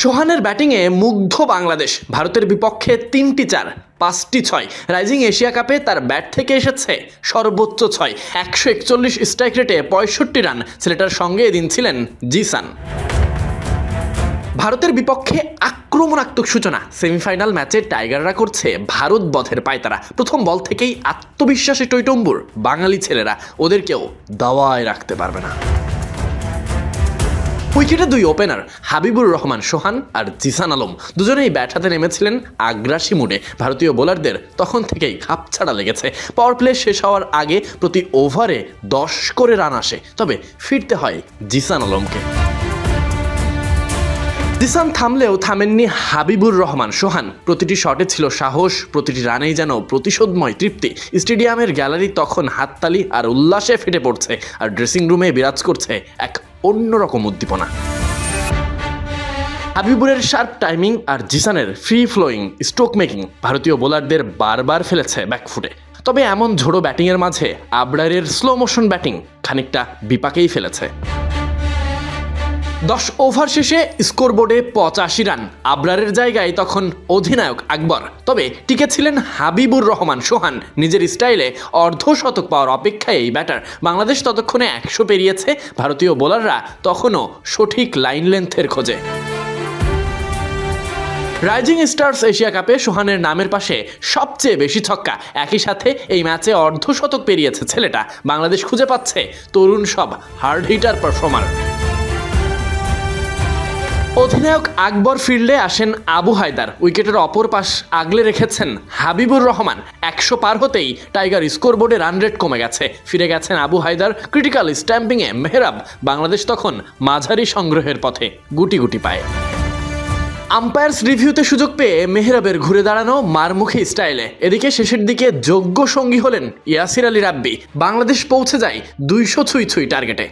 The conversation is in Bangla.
সোহানের ব্যাটিংয়ে মুগ্ধ বাংলাদেশ। ভারতের বিপক্ষে 3টি 4, 5টি 6। রাইজিং এশিয়া কাপে তার ব্যাট থেকে এসেছে সর্বোচ্চ 6। 141 স্ট্রাইক রেটে 65 রান। ছেলেটার সঙ্গে এদিন ছিলেন জিসান। ভারতের বিপক্ষে আক্রমণাত্মক সূচনা। সেমিফাইনাল ম্যাচে টাইগাররা করছে ভারত বধের পায়তারা। প্রথম বল থেকেই আত্মবিশ্বাসে টইটম্বুর বাঙালি ছেলেরা। ওদেরকেও দাওয়ায় রাখতে পারবে না। উইকেটে 2 ওপেনার হাবিবুর রহমান সোহান আর জিসান আলম দুজনেই ব্যাট হাতে নেমেছিলেন আগ্রাসী মুডে। ভারতীয় বোলারদের তখন থেকেই খাপছাড়া লেগেছে। পাওয়ার প্লে শেষ হওয়ার আগে প্রতি ওভারে 10 করে রান আসে, তবে ফিরতে হয় জিসান আলমকে। জিসান থামলেও থামেননি হাবিবুর রহমান সোহান। প্রতিটি শটে ছিল সাহস, প্রতিটি রানেই যেন প্রতিশোধময় তৃপ্তি। স্টেডিয়ামের গ্যালারি তখন হাততালি আর উল্লাসে ফেটে পড়ছে, আর ড্রেসিং রুমে বিরাজ করছে এক অন্যরকম উদ্দীপনা। হাবিবুরের শার্প টাইমিং আর জিসানের ফ্রি ফ্লোয়িং স্ট্রোক মেকিং ভারতীয় বোলারদের বারবার ফেলেছে ব্যাকফুটে। তবে এমন ঝোড়ো ব্যাটিংয়ের মাঝে আবরারের স্লো মোশন ব্যাটিং খানিকটা বিপাকেই ফেলেছে। 10 ওভার শেষে স্কোরবোর্ডে 85 রান। আবরারের জায়গায় তখন অধিনায়ক আকবর। তবে টিকে ছিলেন হাবিবুর রহমান সোহান। নিজের স্টাইলে অর্ধশতক পাওয়ার অপেক্ষায় এই ব্যাটার। বাংলাদেশ ততক্ষণে 100 পেরিয়েছে। ভারতীয় বোলাররা তখনও সঠিক লাইন লেন্থের খোঁজে। রাইজিং স্টার্স এশিয়া কাপে সোহানের নামের পাশে সবচেয়ে বেশি ছক্কা। একই সাথে এই ম্যাচে অর্ধশতক পেরিয়েছে ছেলেটা। বাংলাদেশ খুঁজে পাচ্ছে তরুণ সব হার্ড হিটার পারফর্মার। অধিনায়ক আকবর ফিল্ডে আসেন আবু হায়দার। উইকেটের অপর পাশ আগলে রেখেছেন হাবিবুর রহমান। 100 পার হতেই টাইগার স্কোরবোর্ডে রান রেট কমে গেছে। ফিরে গেছেন আবু হায়দার। ক্রিটিক্যাল স্ট্যাম্পিংয়ে মেহরাব। বাংলাদেশ তখন মাঝারি সংগ্রহের পথে গুটি গুটি পায়। আম্পায়ার্স রিভিউতে সুযোগ পেয়ে মেহরাবের ঘুরে দাঁড়ানো মারমুখী স্টাইলে। এদিকে শেষের দিকে যোগ্য সঙ্গী হলেন ইয়াসির আলী রাব্বি। বাংলাদেশ পৌঁছে যায় 200 ছুঁই টার্গেটে।